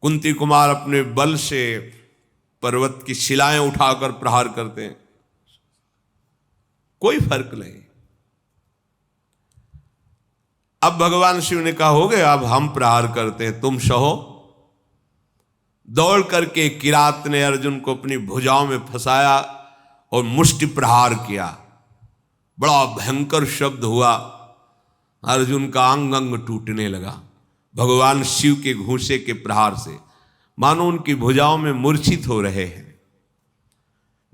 कुंती कुमार अपने बल से पर्वत की शिलाएं उठाकर प्रहार करते हैं, कोई फर्क नहीं। अब भगवान शिव ने कहा हो गया, अब हम प्रहार करते हैं, तुम सहो। दौड़ करके किरात ने अर्जुन को अपनी भुजाओं में फंसाया और मुष्टि प्रहार किया। बड़ा भयंकर शब्द हुआ, अर्जुन का अंग अंग टूटने लगा भगवान शिव के घूंसे के प्रहार से, मानो उनकी भुजाओं में मूर्छित हो रहे हैं।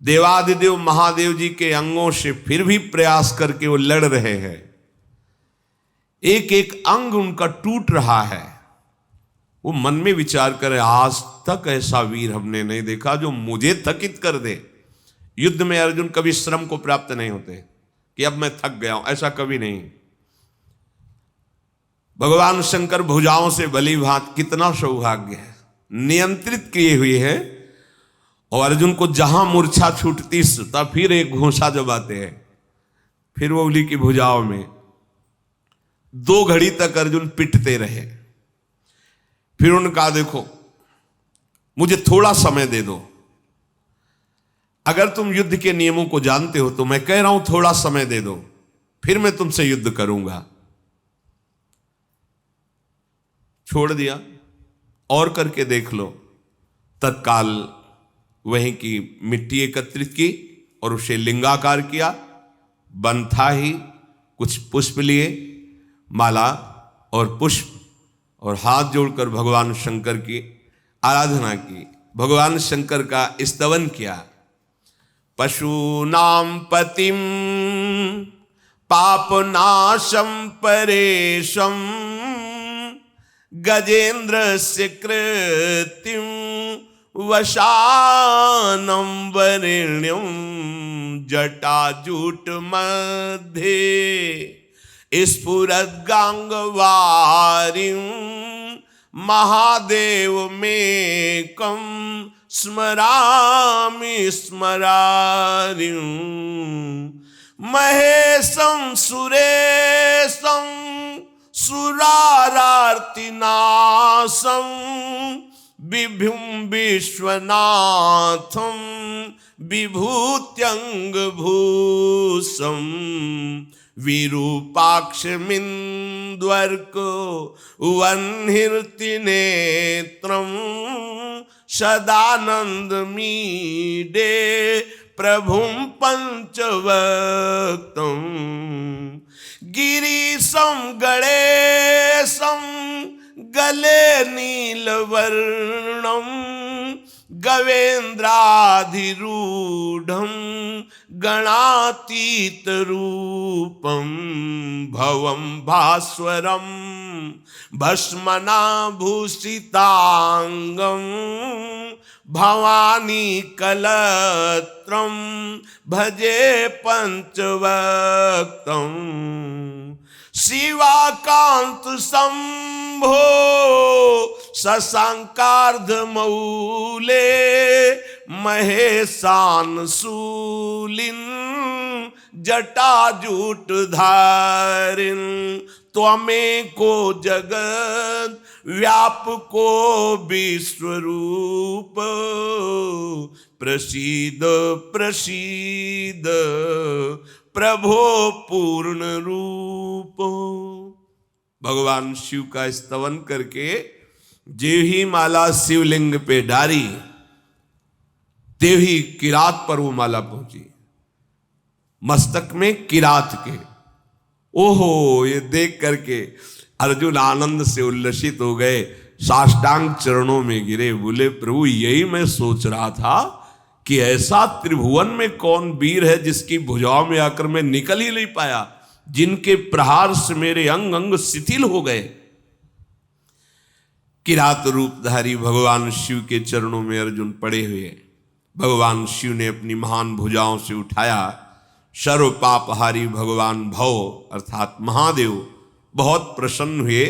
देवादिदेव महादेव जी के अंगों से फिर भी प्रयास करके वो लड़ रहे हैं, एक एक अंग उनका टूट रहा है। वो मन में विचार करे, आज तक ऐसा वीर हमने नहीं देखा जो मुझे थकित कर दे। युद्ध में अर्जुन कभी श्रम को प्राप्त नहीं होते कि अब मैं थक गया हूं, ऐसा कभी नहीं। भगवान शंकर भुजाओं से भली भांत, कितना सौभाग्य है, नियंत्रित किए हुए हैं। और अर्जुन को जहां मूर्छा छूटती तब फिर एक घूंसा जबाते हैं, फिर वो उंगली की भुजाओं में 2 घड़ी तक अर्जुन पिटते रहे। फिर उनका देखो, मुझे थोड़ा समय दे दो, अगर तुम युद्ध के नियमों को जानते हो तो मैं कह रहा हूं थोड़ा समय दे दो, फिर मैं तुमसे युद्ध करूंगा। छोड़ दिया, और करके देख लो। तत्काल वहीं की मिट्टी एकत्रित की और उसे लिंगाकार किया। वन था ही, कुछ पुष्प लिए, माला और पुष्प, और हाथ जोड़कर भगवान शंकर की आराधना की, भगवान शंकर का स्तवन किया। पशूनां पतिं पापनाशं परेशं गजेन्द्रस्य कृतिं वशानं वरेण्यं जटाजूट मध्ये स्फुरद्गांगवारिं महादेवमेकं स्मरामि स्मरारिं महेशं सुरेशं सुरारार्तिनाशं विभुं विश्वनाथं विभूत्यंगभूषं विरूपाक्षमिन्द्वर्को वह्निर्तिनेत्रं सदानन्दमीडे प्रभुं पंचवक्तं गिरीशं गणेशं गले नीलवर्णं गवेन्द्राधिरूढं गणातीतरूपं भवं भास्वरं भस्मनाभूषितांगं भवानी कलत्रं भजे पंचवक्तं शिवाकांत शंभो शशांकार्धमौले महेशान शूलिन जटाजूटधारिन त्वमेको जगत व्यापको विश्वरूप प्रसीद प्रसीद प्रभो पूर्ण रूप। भगवान शिव का स्तवन करके जे ही माला शिवलिंग पे डारी, ते ही किरात पर वो माला पहुंची, मस्तक में किरात के। ओहो, ये देख करके अर्जुन आनंद से उल्लसित हो गए, साष्टांग चरणों में गिरे, बोले प्रभु यही मैं सोच रहा था कि ऐसा त्रिभुवन में कौन वीर है जिसकी भुजाओं में आकर मैं निकल ही नहीं पाया, जिनके प्रहार से मेरे अंग अंग शिथिल हो गए। किरात रूपधारी भगवान शिव के चरणों में अर्जुन पड़े हुए, भगवान शिव ने अपनी महान भुजाओं से उठाया। सर्व पापहारी भगवान भव अर्थात महादेव बहुत प्रसन्न हुए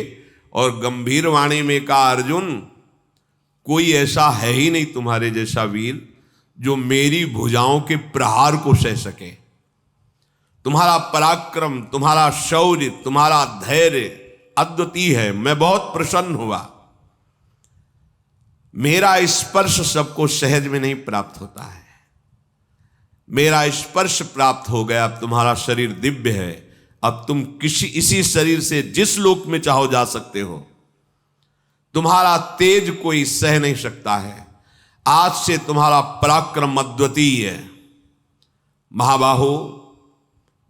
और गंभीर वाणी में कहा, अर्जुन कोई ऐसा है ही नहीं तुम्हारे जैसा वीर जो मेरी भुजाओं के प्रहार को सह सके। तुम्हारा पराक्रम, तुम्हारा शौर्य, तुम्हारा धैर्य अद्वितीय है, मैं बहुत प्रसन्न हुआ। मेरा स्पर्श सबको सहज में नहीं प्राप्त होता है। मेरा स्पर्श प्राप्त हो गया, अब तुम्हारा शरीर दिव्य है, अब तुम इसी शरीर से जिस लोक में चाहो जा सकते हो। तुम्हारा तेज कोई सह नहीं सकता है। आज से तुम्हारा पराक्रम अद्वितीय है। महाबाहो,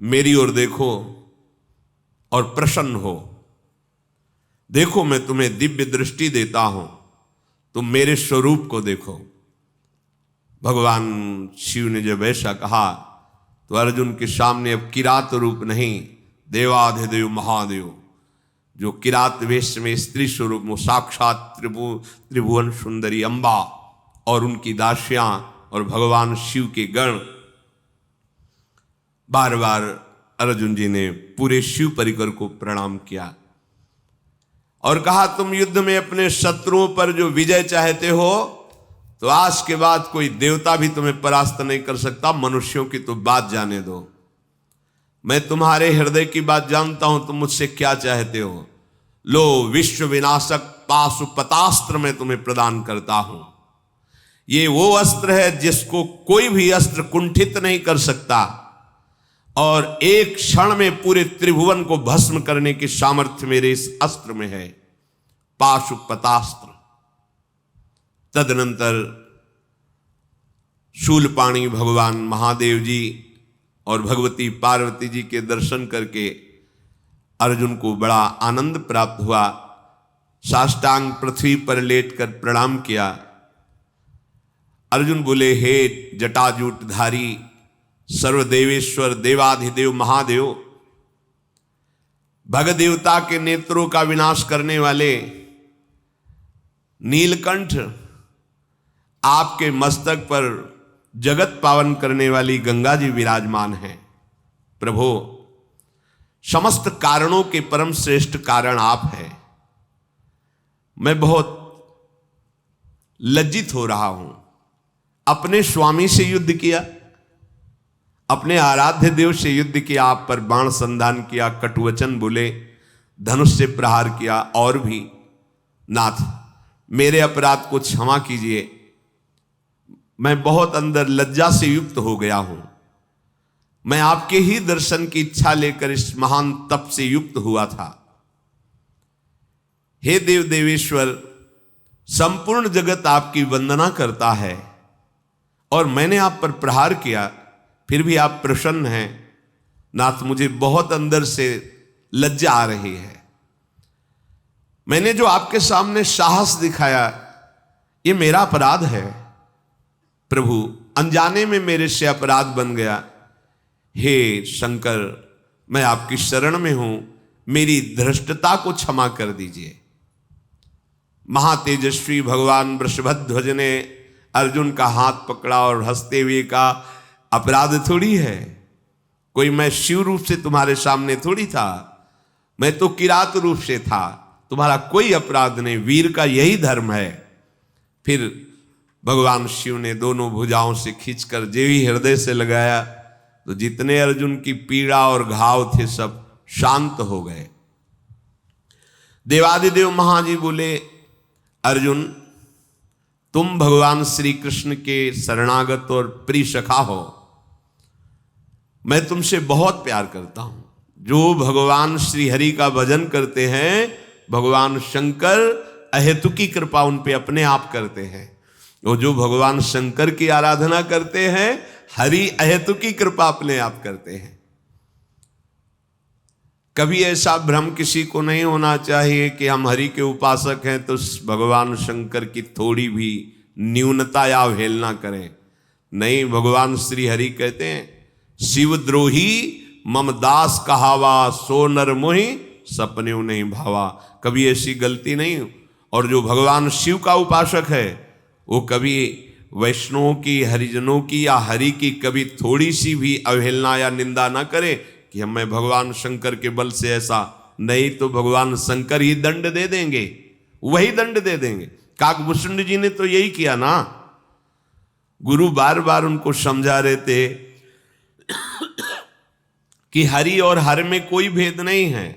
मेरी ओर देखो और प्रसन्न हो। देखो, मैं तुम्हें दिव्य दृष्टि देता हूं, तुम मेरे स्वरूप को देखो। भगवान शिव ने जब ऐसा कहा तो अर्जुन के सामने अब किरात रूप नहीं, देवाधिदेव महादेव, जो किरात वेश में स्त्री स्वरूप में साक्षात त्रिभुवन सुंदरी अंबा और उनकी दासियां और भगवान शिव के गण, बार बार अर्जुन जी ने पूरे शिव परिकर को प्रणाम किया और कहा, तुम युद्ध में अपने शत्रुओं पर जो विजय चाहते हो, तो आज के बाद कोई देवता भी तुम्हें परास्त नहीं कर सकता। मनुष्यों की तो बात जाने दो, मैं तुम्हारे हृदय की बात जानता हूं, तुम मुझसे क्या चाहते हो। लो, विश्व विनाशक पाशुपतास्त्र मैं तुम्हें प्रदान करता हूं। ये वो अस्त्र है जिसको कोई भी अस्त्र कुंठित नहीं कर सकता और एक क्षण में पूरे त्रिभुवन को भस्म करने की सामर्थ्य मेरे इस अस्त्र में है, पाशुपतास्त्र। तदनंतर शूलपाणी भगवान महादेव जी और भगवती पार्वती जी के दर्शन करके अर्जुन को बड़ा आनंद प्राप्त हुआ। साष्टांग पृथ्वी पर लेटकर प्रणाम किया। अर्जुन बोले, हे जटाजूटधारी सर्वदेवेश्वर देवाधिदेव महादेव, भग देवता के नेत्रों का विनाश करने वाले नीलकंठ, आपके मस्तक पर जगत पावन करने वाली गंगा जी विराजमान हैं। प्रभु, समस्त कारणों के परम श्रेष्ठ कारण आप हैं। मैं बहुत लज्जित हो रहा हूं। अपने स्वामी से युद्ध किया, अपने आराध्य देव से युद्ध किया, आप पर बाण संधान किया, कटुवचन बोले, धनुष से प्रहार किया, और भी। नाथ, मेरे अपराध को क्षमा कीजिए। मैं बहुत अंदर लज्जा से युक्त हो गया हूं। मैं आपके ही दर्शन की इच्छा लेकर इस महान तप से युक्त हुआ था। हे देव देवेश्वर, संपूर्ण जगत आपकी वंदना करता है और मैंने आप पर प्रहार किया, फिर भी आप प्रसन्न हैं। नाथ, मुझे बहुत अंदर से लज्जा आ रही है। मैंने जो आपके सामने साहस दिखाया, ये मेरा अपराध है। प्रभु, अनजाने में मेरे से अपराध बन गया। हे शंकर, मैं आपकी शरण में हूं, मेरी धृष्टता को क्षमा कर दीजिए। महातेजस्वी भगवान वृषभध्वज ने अर्जुन का हाथ पकड़ा और हंसते हुए कहा, अपराध थोड़ी है, कोई मैं शिव रूप से तुम्हारे सामने थोड़ी था, मैं तो किरात रूप से था, तुम्हारा कोई अपराध नहीं, वीर का यही धर्म है। फिर भगवान शिव ने दोनों भुजाओं से खींचकर जेवी हृदय से लगाया तो जितने अर्जुन की पीड़ा और घाव थे सब शांत हो गए। देवादिदेव महाजी बोले, अर्जुन, तुम भगवान श्री कृष्ण के शरणागत और प्रिय सखा हो। मैं तुमसे बहुत प्यार करता हूं। जो भगवान श्री हरि का भजन करते हैं, भगवान शंकर अहेतुकी कृपा उन पे अपने आप करते हैं। और जो भगवान शंकर की आराधना करते हैं, हरि अहेतुकी कृपा अपने आप करते हैं। कभी ऐसा भ्रम किसी को नहीं होना चाहिए कि हम हरि के उपासक हैं तो भगवान शंकर की थोड़ी भी न्यूनता या अवहेलना करें। नहीं, भगवान श्री हरि कहते हैं, शिवद्रोही मम दास कहावा, सो नर मोहि सपने नहीं भावा। कभी ऐसी गलती नहीं। और जो भगवान शिव का उपासक है, वो कभी वैष्णवों की, हरिजनों की या हरि की कभी थोड़ी सी भी अवहेलना या निंदा ना करे कि मैं भगवान शंकर के बल से ऐसा। नहीं तो भगवान शंकर ही दंड दे देंगे, वही दंड दे देंगे। काकभूषण जी ने तो यही किया ना। गुरु बार बार उनको समझा रहे थे कि हरि और हर में कोई भेद नहीं है,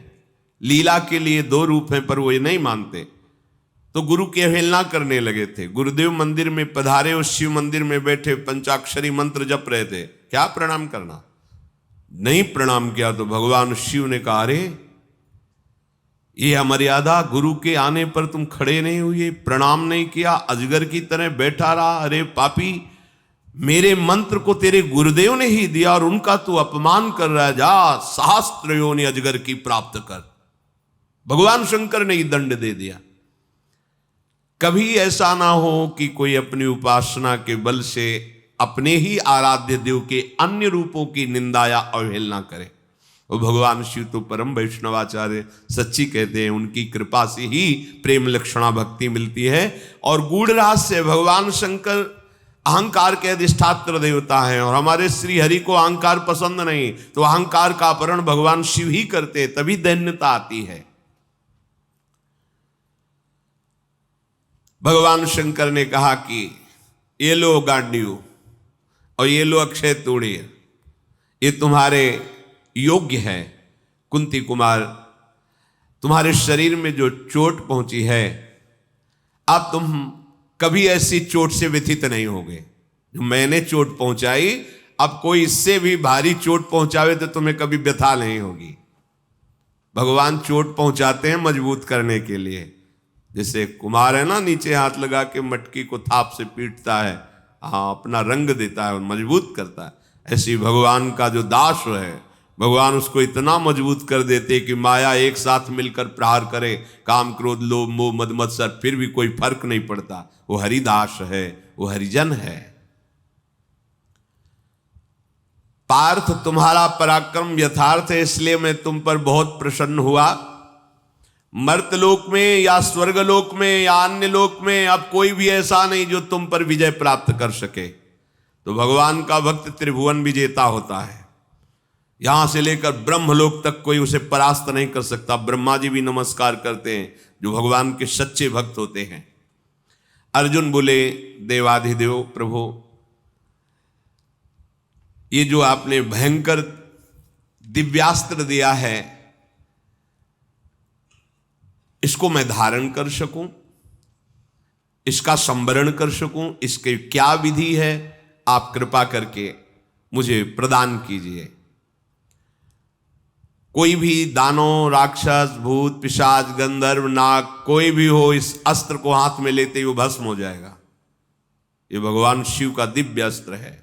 लीला के लिए दो रूप हैं, पर वो ये नहीं मानते। तो गुरु की अवहेलना करने लगे थे। गुरुदेव मंदिर में पधारे, उस शिव मंदिर में बैठे पंचाक्षरी मंत्र जप रहे थे, क्या प्रणाम करना? नहीं प्रणाम किया तो भगवान शिव ने कहा, अरे ये अमर्यादा, गुरु के आने पर तुम खड़े नहीं हुए, प्रणाम नहीं किया, अजगर की तरह बैठा रहा। अरे पापी, मेरे मंत्र को तेरे गुरुदेव ने ही दिया और उनका तू अपमान कर रहा है, जा सहस्त्र योनि अजगर की प्राप्त कर। भगवान शंकर ने ही दंड दे दिया। कभी ऐसा ना हो कि कोई अपनी उपासना के बल से अपने ही आराध्य देव के अन्य रूपों की निंदा या अवहेलना करे। और भगवान शिव तो परम वैष्णवाचार्य सच्ची कहते हैं, उनकी कृपा से ही प्रेम लक्षणा भक्ति मिलती है। और गूढ़ रहस्य, भगवान शंकर अहंकार के अधिष्ठात्र देवता हैं और हमारे श्री हरि को अहंकार पसंद नहीं, तो अहंकार का अपहरण भगवान शिव ही करते, तभी दैन्यता आती है। भगवान शंकर ने कहा कि ये लो गांडियो और ये लो अक्षय तूणीर, ये तुम्हारे योग्य है। कुंती कुमार, तुम्हारे शरीर में जो चोट पहुंची है, अब तुम कभी ऐसी चोट से व्यथित नहीं होगे जो मैंने चोट पहुंचाई। अब कोई इससे भी भारी चोट पहुंचावे तो तुम्हें कभी व्यथा नहीं होगी। भगवान चोट पहुंचाते हैं मजबूत करने के लिए। जैसे कुमार है ना, नीचे हाथ लगा के मटकी को थाप से पीटता है, हाँ, अपना रंग देता है और मजबूत करता है। ऐसी भगवान का जो दास है, भगवान उसको इतना मजबूत कर देते कि माया एक साथ मिलकर प्रहार करे, काम क्रोध लोभ मोह मद मत्सर, फिर भी कोई फर्क नहीं पड़ता। वो हरिदास है, वो हरिजन है। पार्थ, तुम्हारा पराक्रम यथार्थ है, इसलिए मैं तुम पर बहुत प्रसन्न हुआ। मर्तलोक में या स्वर्गलोक में या अन्य लोक में अब कोई भी ऐसा नहीं जो तुम पर विजय प्राप्त कर सके। तो भगवान का भक्त त्रिभुवन विजेता होता है, यहां से लेकर ब्रह्मलोक तक कोई उसे परास्त नहीं कर सकता। ब्रह्मा जी भी नमस्कार करते हैं जो भगवान के सच्चे भक्त होते हैं। अर्जुन बोले, देवाधिदेव प्रभु, ये जो आपने भयंकर दिव्यास्त्र दिया है, इसको मैं धारण कर सकूं, इसका संवरण कर सकूं, इसके क्या विधि है, आप कृपा करके मुझे प्रदान कीजिए। कोई भी दानव, राक्षस, भूत, पिशाच, गंधर्व, नाग, कोई भी हो, इस अस्त्र को हाथ में लेते ही वो भस्म हो जाएगा। ये भगवान शिव का दिव्य अस्त्र है।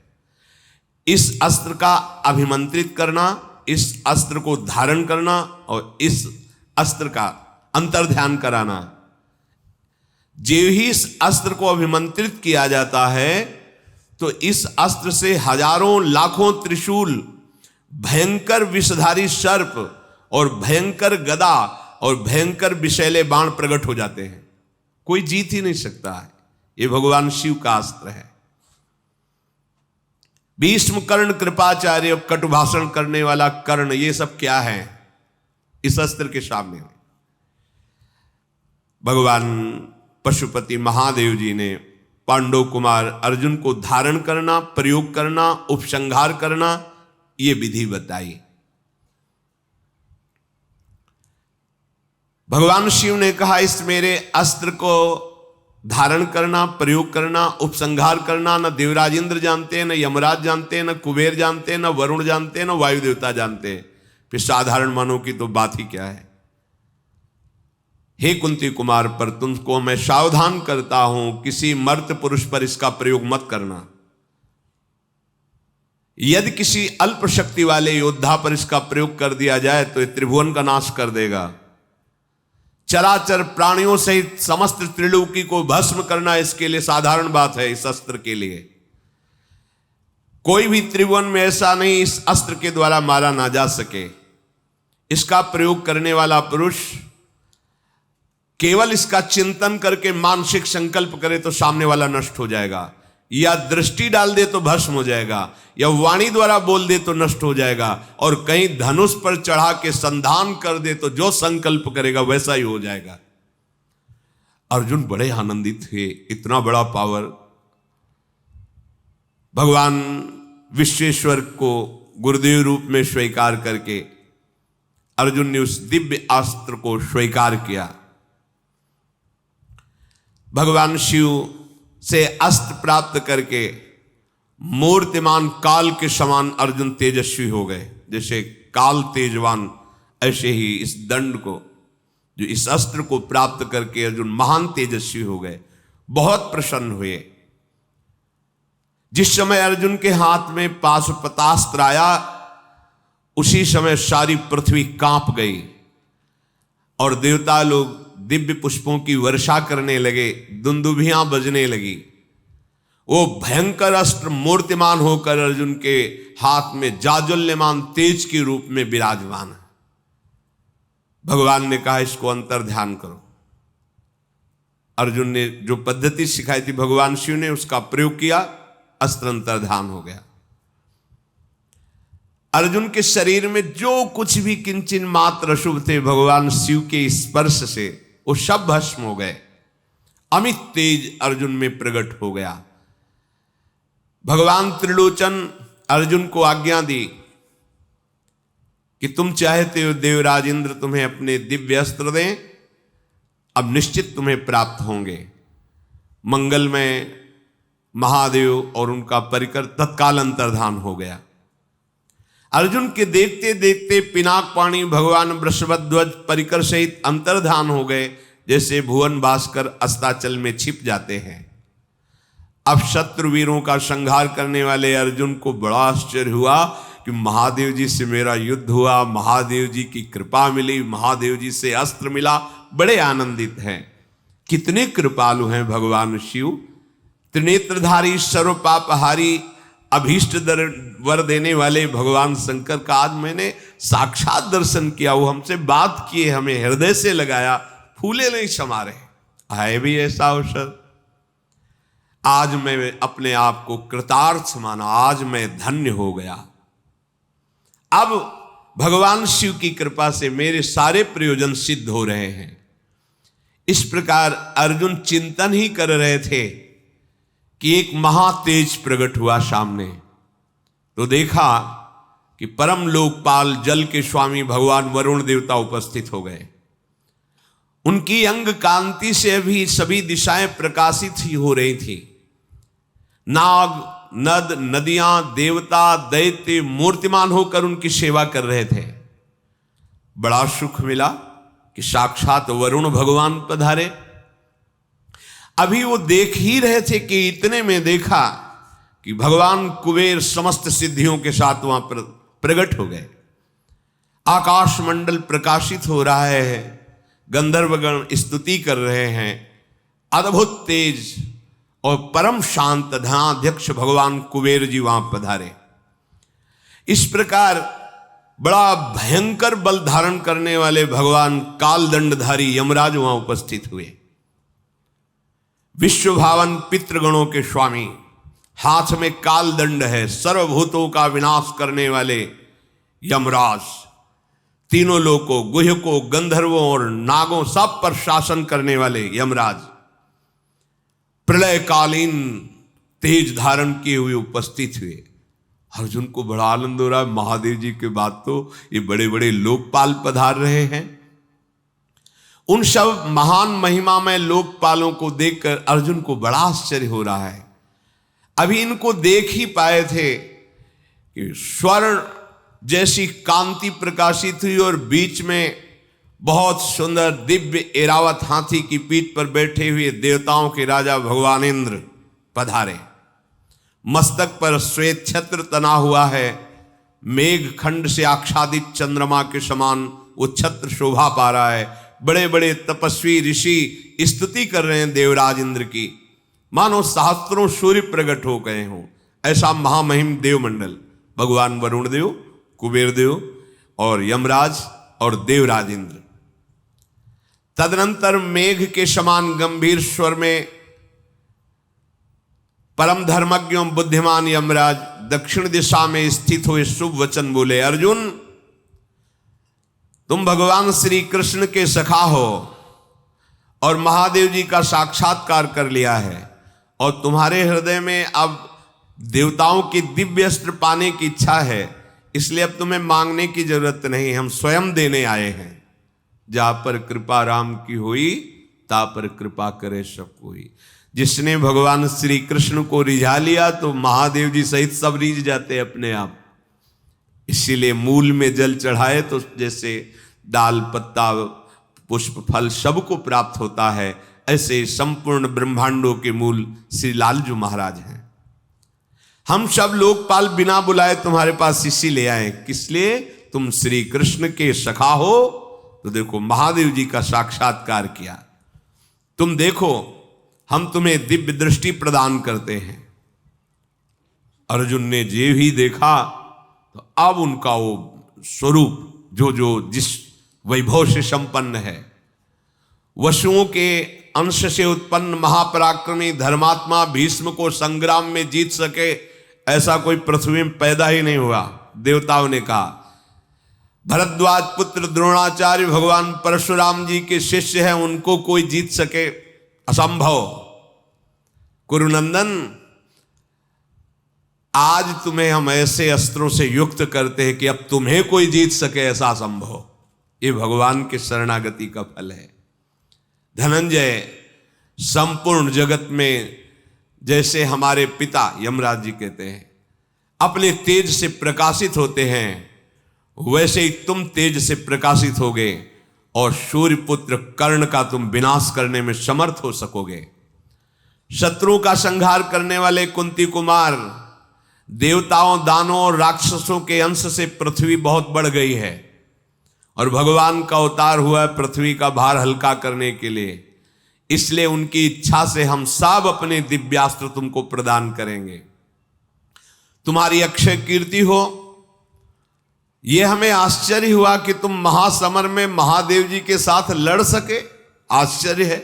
इस अस्त्र का अभिमंत्रित करना, इस अस्त्र को धारण करना और इस अस्त्र का अंतर्ध्यान कराना। जो ही इस अस्त्र को अभिमंत्रित किया जाता है तो इस अस्त्र से हजारों लाखों त्रिशूल, भयंकर विषधारी सर्प और भयंकर गदा और भयंकर विषैले बाण प्रकट हो जाते हैं। कोई जीत ही नहीं सकता है। ये भगवान शिव का अस्त्र है। भीष्म, कर्ण, कृपाचार्य, कटुभाषण करने वाला कर्ण, ये सब क्या है इस अस्त्र के सामने? भगवान पशुपति महादेव जी ने पांडव कुमार अर्जुन को धारण करना, प्रयोग करना, उपसंहार करना, ये विधि बताई। भगवान शिव ने कहा, इस मेरे अस्त्र को धारण करना, प्रयोग करना, उपसंहार करना न देवराज इंद्र जानते हैं, न यमराज जानते हैं, न कुबेर जानते हैं, न वरुण जानते हैं, न वायु देवता जानते हैं, फिर साधारण मानव की तो बात ही क्या है। हे कुंती कुमार, पर तुमको मैं सावधान करता हूं, किसी मर्त पुरुष पर इसका प्रयोग मत करना। यदि किसी अल्प शक्ति वाले योद्धा पर इसका प्रयोग कर दिया जाए तो ये त्रिभुवन का नाश कर देगा। चराचर प्राणियों सहित समस्त त्रिलोकी को भस्म करना इसके लिए साधारण बात है। इस अस्त्र के लिए कोई भी त्रिभुवन में ऐसा नहीं इस अस्त्र के द्वारा मारा ना जा सके। इसका प्रयोग करने वाला पुरुष केवल इसका चिंतन करके मानसिक संकल्प करे तो सामने वाला नष्ट हो जाएगा, या दृष्टि डाल दे तो भस्म हो जाएगा, या वाणी द्वारा बोल दे तो नष्ट हो जाएगा, और कहीं धनुष पर चढ़ा के संधान कर दे तो जो संकल्प करेगा वैसा ही हो जाएगा। अर्जुन बड़े आनंदित हुए, इतना बड़ा पावर। भगवान विश्वेश्वर को गुरुदेव रूप में स्वीकार करके अर्जुन ने उस दिव्य अस्त्र को स्वीकार किया। भगवान शिव से अस्त्र प्राप्त करके मूर्तिमान काल के समान अर्जुन तेजस्वी हो गए। जैसे काल तेजवान, ऐसे ही इस दंड को, जो इस अस्त्र को प्राप्त करके अर्जुन महान तेजस्वी हो गए। बहुत प्रसन्न हुए। जिस समय अर्जुन के हाथ में पाशुपतास्त्र आया, उसी समय सारी पृथ्वी कांप गई और देवता लोग दिव्य पुष्पों की वर्षा करने लगे, दुंदुभियां बजने लगी। वो भयंकर अस्त्र मूर्तिमान होकर अर्जुन के हाथ में जाज्वल्यमान तेज के रूप में विराजमान है। भगवान ने कहा इसको अंतर ध्यान करो। अर्जुन ने जो पद्धति सिखाई थी भगवान शिव ने उसका प्रयोग किया, अस्त्र अंतर ध्यान हो गया। अर्जुन के शरीर में जो कुछ भी किंचन मात्र अशुभ थे, भगवान शिव के स्पर्श से वो सब भस्म हो गए। अमित तेज अर्जुन में प्रकट हो गया। भगवान त्रिलोचन अर्जुन को आज्ञा दी कि तुम चाहते हो देवराज इंद्र तुम्हें अपने दिव्य अस्त्र दें, अब निश्चित तुम्हें प्राप्त होंगे। मंगलमय महादेव और उनका परिकर तत्काल अंतर्धान हो गया। अर्जुन के देखते देखते पिनाक पाणी भगवान वृषभध्वज परिकर सहित अंतर्धान हो गए, जैसे भुवन भास्कर अस्ताचल में छिप जाते हैं। अब शत्रु वीरों का संहार करने वाले अर्जुन को बड़ा आश्चर्य हुआ कि महादेव जी से मेरा युद्ध हुआ, महादेव जी की कृपा मिली, महादेव जी से अस्त्र मिला। बड़े आनंदित हैं। कितने कृपालु हैं भगवान शिव। त्रिनेत्रधारी सर्व पापहारी अभीष्ट वर देने वाले भगवान शंकर का आज मैंने साक्षात दर्शन किया। वो हमसे बात किए, हमें हृदय से लगाया, फूले नहीं समा रहे। है भी ऐसा अवसर। आज मैं अपने आप को कृतार्थ माना, आज मैं धन्य हो गया। अब भगवान शिव की कृपा से मेरे सारे प्रयोजन सिद्ध हो रहे हैं। इस प्रकार अर्जुन चिंतन ही कर रहे थे कि एक महातेज प्रकट हुआ सामने। तो देखा कि परम लोकपाल जल के स्वामी भगवान वरुण देवता उपस्थित हो गए। उनकी अंग कांति से भी सभी दिशाएं प्रकाशित ही हो रही थी। नाग, नद, नदियां, देवता, दैत्य मूर्तिमान होकर उनकी सेवा कर रहे थे। बड़ा सुख मिला कि साक्षात वरुण भगवान पधारे। अभी वो देख ही रहे थे कि इतने में देखा कि भगवान कुबेर समस्त सिद्धियों के साथ वहां पर प्रकट हो गए। आकाश मंडल प्रकाशित हो रहा है, गंधर्वगण स्तुति कर रहे हैं। अद्भुत तेज और परम शांत धनाध्यक्ष भगवान कुबेर जी वहां पधारे। इस प्रकार बड़ा भयंकर बल धारण करने वाले भगवान कालदंडधारी यमराज वहां उपस्थित हुए। विश्वभावन पितृगणों के स्वामी, हाथ में कालदंड है, सर्वभूतों का विनाश करने वाले यमराज, तीनों लोकों, गुह्यकों, गंधर्वों और नागों सब पर शासन करने वाले यमराज प्रलयकालीन तेज धारण किए हुए उपस्थित हुए। अर्जुन को बड़ा आनंद हो रहा है। महादेव जी के बाद तो ये बड़े बड़े लोकपाल पधार रहे हैं। उन सब महान महिमा में लोकपालों को देखकर अर्जुन को बड़ा आश्चर्य हो रहा है। अभी इनको देख ही पाए थे कि स्वर्ण जैसी कांति प्रकाशित हुई और बीच में बहुत सुंदर दिव्य एरावत हाथी की पीठ पर बैठे हुए देवताओं के राजा भगवान इंद्र पधारे। मस्तक पर श्वेत छत्र तना हुआ है। मेघ खंड से आच्छादित चंद्रमा के समान वो छत्र शोभा पा रहा है। बड़े बड़े तपस्वी ऋषि स्तुति कर रहे हैं देवराज इंद्र की, मानो सहस्त्रों सूर्य प्रकट हो गए हों। ऐसा महामहिम देवमंडल, भगवान वरुण देव, कुबेर देव और यमराज और देवराज इंद्र। तदनंतर मेघ के समान गंभीर स्वर में परम धर्मज्ञ एवं बुद्धिमान यमराज दक्षिण दिशा में स्थित हुए शुभ वचन बोले, अर्जुन तुम भगवान श्री कृष्ण के सखा हो और महादेव जी का साक्षात्कार कर लिया है और तुम्हारे हृदय में अब देवताओं की दिव्य अस्त्र पाने की इच्छा है, इसलिए अब तुम्हें मांगने की जरूरत नहीं, हम स्वयं देने आए हैं। जहां पर कृपा राम की हुई ता पर कृपा करे सब कोई। जिसने भगवान श्री कृष्ण को रिझा लिया तो महादेव जी सहित सब रिझ जाते अपने आप। इसीलिए मूल में जल चढ़ाए तो जैसे डाल पत्ता पुष्प फल सबको प्राप्त होता है, ऐसे संपूर्ण ब्रह्मांडों के मूल श्री लालजू महाराज हैं। हम सब लोकपाल बिना बुलाए तुम्हारे पास इसीलिए आए, किस लिए? तुम श्री कृष्ण के सखा हो। तो देखो महादेव जी का साक्षात्कार किया। तुम देखो हम तुम्हें दिव्य दृष्टि प्रदान करते हैं। अर्जुन ने जे भी देखा तो अब उनका वो स्वरूप जो जिस वैभव से संपन्न है, वसुओं के अंश से उत्पन्न महापराक्रमी धर्मात्मा भीष्म को संग्राम में जीत सके ऐसा कोई पृथ्वी में पैदा ही नहीं हुआ। देवताओं ने कहा भरद्वाज पुत्र द्रोणाचार्य भगवान परशुराम जी के शिष्य हैं, उनको कोई जीत सके असंभव। कुरुनंदन आज तुम्हें हम ऐसे अस्त्रों से युक्त करते हैं कि अब तुम्हें कोई जीत सके ऐसा असंभव। ये भगवान के शरणागति का फल है। धनंजय संपूर्ण जगत में जैसे हमारे पिता यमराज जी कहते हैं अपने तेज से प्रकाशित होते हैं, वैसे ही तुम तेज से प्रकाशित होगे और सूर्य पुत्र कर्ण का तुम विनाश करने में समर्थ हो सकोगे। शत्रु का संहार करने वाले कुंती कुमार, देवताओं दानों और राक्षसों के अंश से पृथ्वी बहुत बढ़ गई है और भगवान का अवतार हुआ है पृथ्वी का भार हल्का करने के लिए। इसलिए उनकी इच्छा से हम सब अपने दिव्यास्त्र तुमको प्रदान करेंगे। तुम्हारी अक्षय कीर्ति हो। यह हमें आश्चर्य हुआ कि तुम महासमर में महादेव जी के साथ लड़ सके, आश्चर्य है।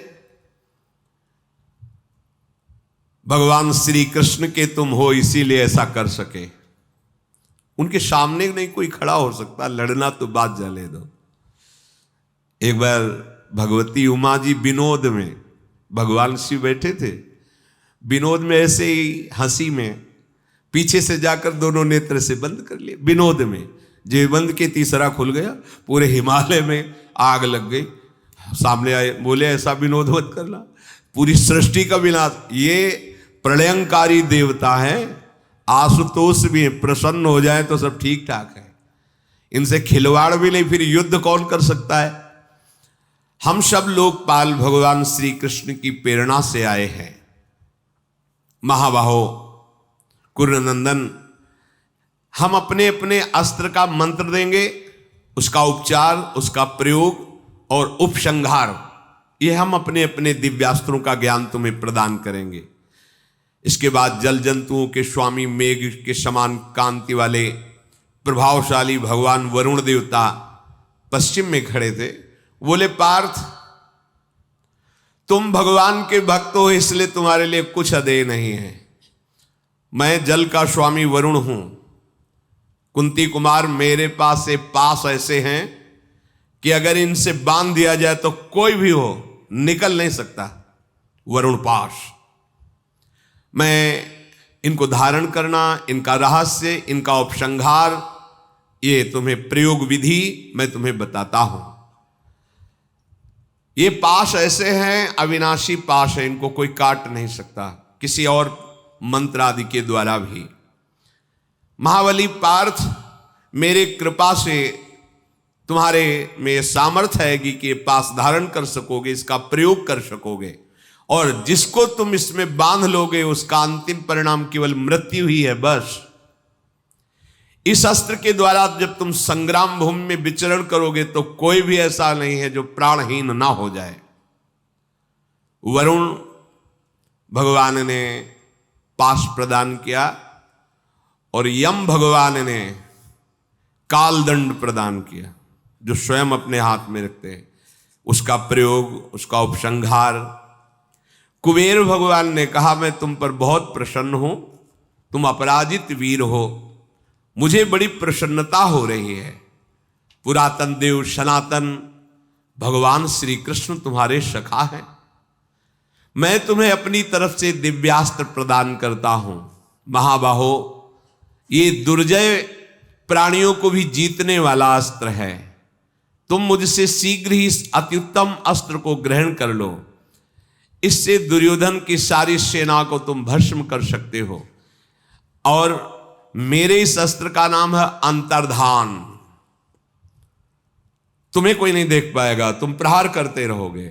भगवान श्री कृष्ण के तुम हो इसीलिए ऐसा कर सके। उनके सामने नहीं कोई खड़ा हो सकता, लड़ना तो बात जाने दो। एक बार भगवती उमा जी विनोद में, भगवान शिव बैठे थे विनोद में, ऐसे ही हंसी में पीछे से जाकर दोनों नेत्र से बंद कर लिए। विनोद में जो बंद के तीसरा खुल गया, पूरे हिमालय में आग लग गई। सामने आए बोले ऐसा विनोद मत करना, पूरी सृष्टि का विनाश। ये प्रलयंकारी देवता है, आशुतोष भी है, प्रसन्न हो जाए तो सब ठीक ठाक है, इनसे खिलवाड़ भी नहीं, फिर युद्ध कौन कर सकता है। हम सब लोकपाल भगवान श्री कृष्ण की प्रेरणा से आए हैं। महाबाहो कुरुनंदन, हम अपने अपने अस्त्र का मंत्र देंगे, उसका उपचार, उसका प्रयोग और उपसंहार, ये हम अपने अपने दिव्यास्त्रों का ज्ञान तुम्हें प्रदान करेंगे। इसके बाद जल जंतुओं के स्वामी मेघ के समान कांति वाले प्रभावशाली भगवान वरुण देवता पश्चिम में खड़े थे। बोले पार्थ, तुम भगवान के भक्त हो इसलिए तुम्हारे लिए कुछ अदेय नहीं है। मैं जल का स्वामी वरुण हूं। कुंती कुमार, मेरे पास से पास ऐसे हैं कि अगर इनसे बांध दिया जाए तो कोई भी हो निकल नहीं सकता। वरुण पाश, मैं इनको धारण करना, इनका रहस्य, इनका उपसंहार, ये तुम्हें प्रयोग विधि मैं तुम्हें बताता हूं। ये पाश ऐसे हैं, अविनाशी पाश है, इनको कोई काट नहीं सकता किसी और मंत्र आदि के द्वारा भी। महाबली पार्थ, मेरे कृपा से तुम्हारे में सामर्थ्य है कि पास धारण कर सकोगे, इसका प्रयोग कर सकोगे, और जिसको तुम इसमें बांध लोगे उसका अंतिम परिणाम केवल मृत्यु ही है, बस। इस अस्त्र के द्वारा जब तुम संग्राम भूमि में विचरण करोगे तो कोई भी ऐसा नहीं है जो प्राणहीन ना हो जाए। वरुण भगवान ने पाश प्रदान किया और यम भगवान ने कालदंड प्रदान किया, जो स्वयं अपने हाथ में रखते हैं, उसका प्रयोग, उसका उपसंहार। कुबेर भगवान ने कहा मैं तुम पर बहुत प्रसन्न हूं, तुम अपराजित वीर हो, मुझे बड़ी प्रसन्नता हो रही है। पुरातन देव सनातन भगवान श्री कृष्ण तुम्हारे सखा हैं, मैं तुम्हें अपनी तरफ से दिव्यास्त्र प्रदान करता हूं। महाबाहो, ये दुर्जय प्राणियों को भी जीतने वाला अस्त्र है। तुम मुझसे शीघ्र ही इस अत्युत्तम अस्त्र को ग्रहण कर लो। इससे दुर्योधन की सारी सेना को तुम भस्म कर सकते हो। और मेरे इस अस्त्र का नाम है अंतर्धान। तुम्हें कोई नहीं देख पाएगा, तुम प्रहार करते रहोगे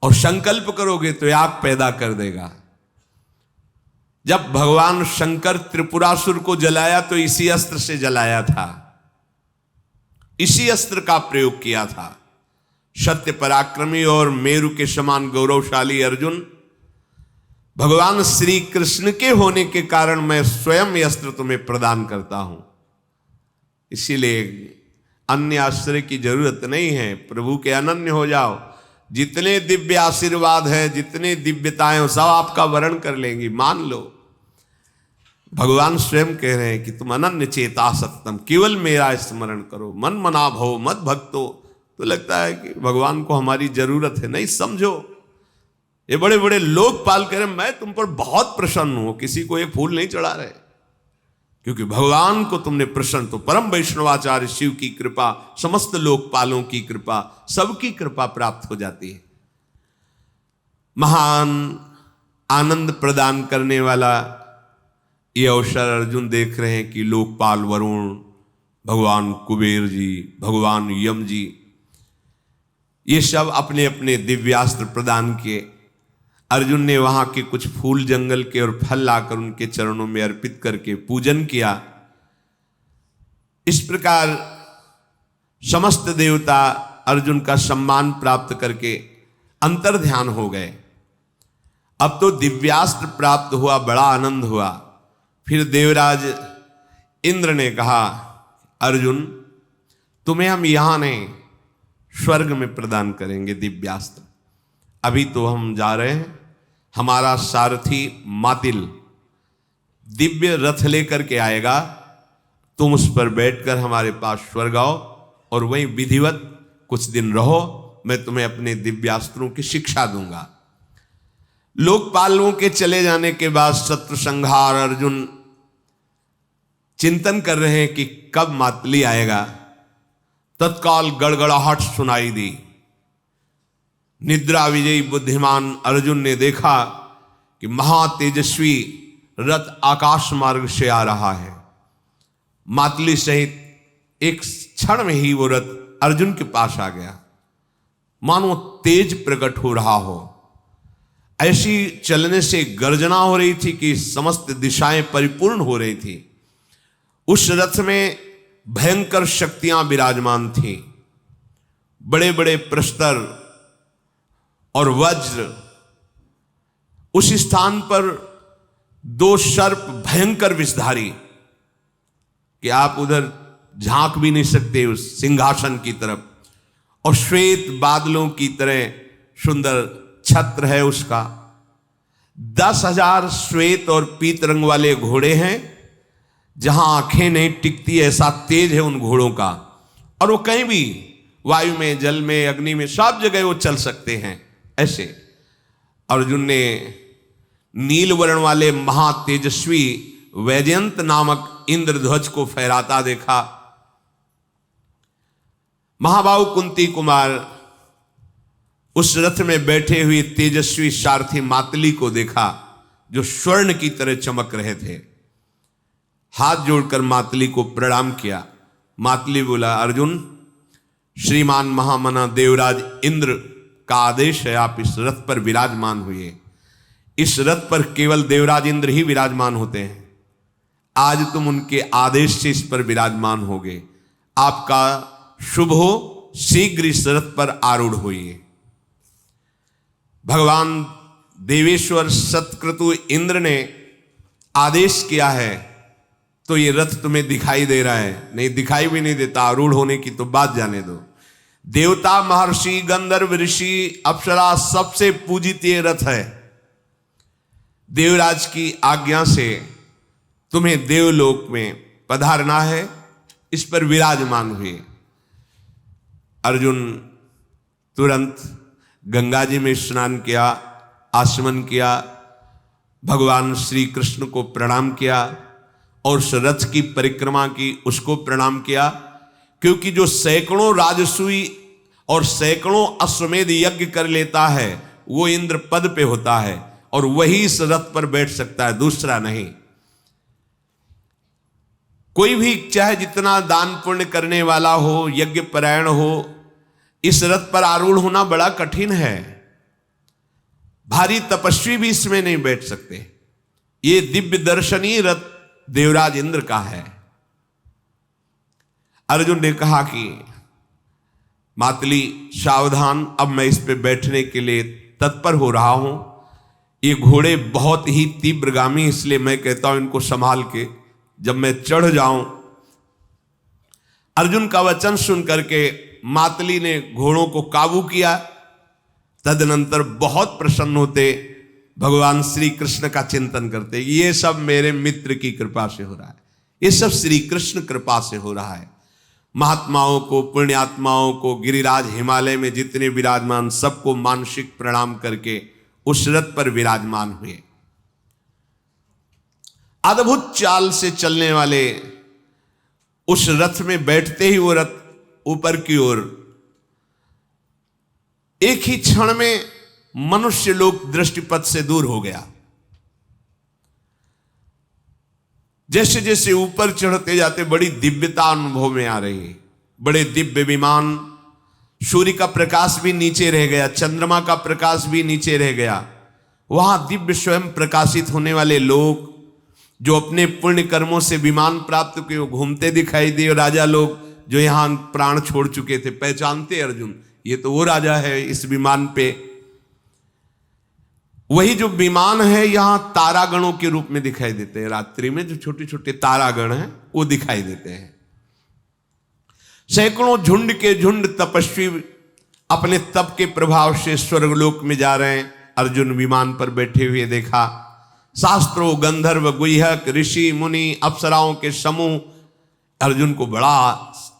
और संकल्प करोगे तो आग पैदा कर देगा। जब भगवान शंकर त्रिपुरासुर को जलाया तो इसी अस्त्र से जलाया था, इसी अस्त्र का प्रयोग किया था। सत्य पराक्रमी और मेरु के समान गौरवशाली अर्जुन, भगवान श्री कृष्ण के होने के कारण मैं स्वयं ये अस्त्र तुम्हें प्रदान करता हूं। इसीलिए अन्य आश्रय की जरूरत नहीं है, प्रभु के अनन्य हो जाओ। जितने दिव्य आशीर्वाद है, जितने दिव्यताएं हो, सब आपका वर्ण कर लेंगी, मान लो। भगवान स्वयं कह रहे हैं कि तुम अनन्य चेता सततम, केवल मेरा स्मरण करो, मन मना भव मत भक्तो। तो लगता है कि भगवान को हमारी जरूरत है, नहीं समझो। ये बड़े बड़े लोकपाल कह रहे हैं मैं तुम पर बहुत प्रसन्न हूं, किसी को ये फूल नहीं चढ़ा रहे, क्योंकि भगवान को तुमने प्रसन्न, तो परम वैष्णवाचार्य शिव की कृपा, समस्त लोकपालों की कृपा, सबकी कृपा प्राप्त हो जाती है। महान आनंद प्रदान करने वाला ये अवसर अर्जुन देख रहे हैं कि लोकपाल वरुण, भगवान कुबेर जी, भगवान यम जी, ये सब अपने अपने दिव्यास्त्र प्रदान किए। अर्जुन ने वहां के कुछ फूल जंगल के और फल लाकर उनके चरणों में अर्पित करके पूजन किया। इस प्रकार समस्त देवता अर्जुन का सम्मान प्राप्त करके अंतर्ध्यान हो गए। अब तो दिव्यास्त्र प्राप्त हुआ, बड़ा आनंद हुआ। फिर देवराज इंद्र ने कहा, अर्जुन तुम्हें हम यहां नहीं स्वर्ग में प्रदान करेंगे दिव्यास्त्र। अभी तो हम जा रहे हैं, हमारा सारथी मातिल दिव्य रथ लेकर के आएगा, तुम उस पर बैठकर हमारे पास स्वर्ग आओ और वहीं विधिवत कुछ दिन रहो, मैं तुम्हें अपने दिव्यास्त्रों की शिक्षा दूंगा। लोकपालों के चले जाने के बाद शत्रु संहार अर्जुन चिंतन कर रहे हैं कि कब मातली आएगा। तत्काल गड़गड़ाहट सुनाई दी। निद्रा विजयी बुद्धिमान अर्जुन ने देखा कि महातेजस्वी रथ आकाश मार्ग से आ रहा है। मातली सहित एक क्षण में ही वो रथ अर्जुन के पास आ गया, मानो तेज प्रकट हो रहा हो। ऐसी चलने से गर्जना हो रही थी कि समस्त दिशाएं परिपूर्ण हो रही थी। उस रथ में भयंकर शक्तियां विराजमान थीं, बड़े बड़े प्रस्तर और वज्र। उस स्थान पर दो सर्प भयंकर विषधारी कि आप उधर झांक भी नहीं सकते उस सिंहासन की तरफ, और श्वेत बादलों की तरह सुंदर छत्र है उसका। 10,000 श्वेत और पीत रंग वाले घोड़े हैं, जहां आंखें नहीं टिकती, ऐसा तेज है उन घोड़ों का। और वो कहीं भी वायु में, जल में, अग्नि में, सब जगह वो चल सकते हैं। ऐसे अर्जुन ने नील वर्ण वाले महातेजस्वी वैजयंत नामक इंद्रध्वज को फहराता देखा। महाबाहु कुंती कुमार उस रथ में बैठे हुए तेजस्वी सारथी मातली को देखा, जो स्वर्ण की तरह चमक रहे थे। हाथ जोड़कर मातली को प्रणाम किया। मातली बोला, अर्जुन श्रीमान महामना देवराज इंद्र का आदेश है, आप इस रथ पर विराजमान हुए। इस रथ पर केवल देवराज इंद्र ही विराजमान होते हैं। आज तुम उनके आदेश से इस पर विराजमान होगे। आपका शुभ हो, शीघ्र इस रथ पर आरूढ़ होइए। भगवान देवेश्वर सतक्रतु इंद्र ने आदेश किया है, तो ये रथ तुम्हें दिखाई दे रहा है, नहीं दिखाई भी नहीं देता, आरूढ़ होने की तो बात जाने दो। देवता, महर्षि, गंधर्व, ऋषि, अप्सरा सबसे पूजित ये रथ है। देवराज की आज्ञा से तुम्हें देवलोक में पधारना है, इस पर विराजमान हुए। अर्जुन तुरंत गंगा जी में स्नान किया, आचमन किया, भगवान श्री कृष्ण को प्रणाम किया और उस रथ की परिक्रमा की, उसको प्रणाम किया। क्योंकि जो सैकड़ों राजसूय और सैकड़ों अश्वमेध यज्ञ कर लेता है, वो इंद्र पद पे होता है और वही इस रथ पर बैठ सकता है, दूसरा नहीं। कोई भी चाहे जितना दान पुण्य करने वाला हो, यज्ञ परायण हो, इस रथ पर आरूढ़ होना बड़ा कठिन है। भारी तपस्वी भी इसमें नहीं बैठ सकते। ये दिव्य दर्शनीय रथ देवराज इंद्र का है। अर्जुन ने कहा कि मातली सावधान, अब मैं इस पे बैठने के लिए तत्पर हो रहा हूं। ये घोड़े बहुत ही तीव्रगामी, इसलिए मैं कहता हूं इनको संभाल के जब मैं चढ़ जाऊं। अर्जुन का वचन सुन करके मातली ने घोड़ों को काबू किया। तदनंतर बहुत प्रसन्न होते, भगवान श्री कृष्ण का चिंतन करते, ये सब मेरे मित्र की कृपा से हो रहा है, ये सब श्री कृष्ण कृपा से हो रहा है। महात्माओं को, पुण्यात्माओं को, गिरिराज हिमालय में जितने विराजमान, सबको मानसिक प्रणाम करके उस रथ पर विराजमान हुए। अद्भुत चाल से चलने वाले उस रथ में बैठते ही वो रथ ऊपर की ओर, एक ही क्षण में मनुष्य लोक दृष्टिपथ से दूर हो गया। जैसे जैसे ऊपर चढ़ते जाते बड़ी दिव्यता अनुभव में आ रही है। बड़े दिव्य विमान, सूर्य का प्रकाश भी नीचे रह गया, चंद्रमा का प्रकाश भी नीचे रह गया। वहां दिव्य स्वयं प्रकाशित होने वाले लोग जो अपने पुण्य कर्मों से विमान प्राप्त किए, वो घूमते दिखाई दिए। राजा लोग जो यहां प्राण छोड़ चुके थे, पहचानते अर्जुन, ये तो वो राजा है इस विमान पे। वही जो विमान है यहां तारागणों के रूप में दिखाई देते हैं। रात्रि में जो छोटे छोटे तारागण हैं वो दिखाई देते हैं। सैकड़ों झुंड के झुंड तपस्वी अपने तप के प्रभाव से स्वर्गलोक में जा रहे हैं। अर्जुन विमान पर बैठे हुए देखा। शास्त्रों, गंधर्व, गुह्यक, ऋषि, मुनि, अप्सराओं के समूह। अर्जुन को बड़ा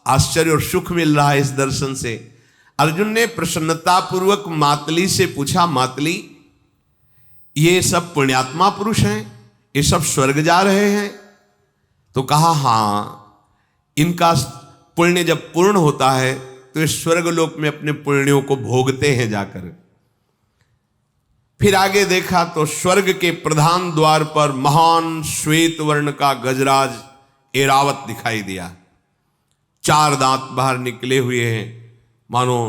आश्चर्य और सुख मिल रहा है इस दर्शन से। अर्जुन ने प्रसन्नता पूर्वक मातली से पूछा, मातली ये सब पुण्यात्मा पुरुष हैं, ये सब स्वर्ग जा रहे हैं? तो कहा हां, इनका पुण्य जब पूर्ण होता है तो ये स्वर्गलोक में अपने पुण्यों को भोगते हैं जाकर। फिर आगे देखा तो स्वर्ग के प्रधान द्वार पर महान श्वेत वर्ण का गजराज ऐरावत दिखाई दिया। 4 दांत बाहर निकले हुए हैं, मानो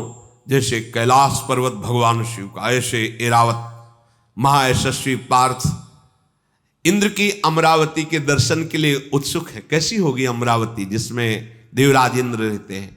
जैसे कैलाश पर्वत भगवान शिव का। ऐसे ऐरावत महायशस्वी पार्थ इंद्र की अमरावती के दर्शन के लिए उत्सुक है। कैसी होगी अमरावती जिसमें देवराज इंद्र रहते हैं?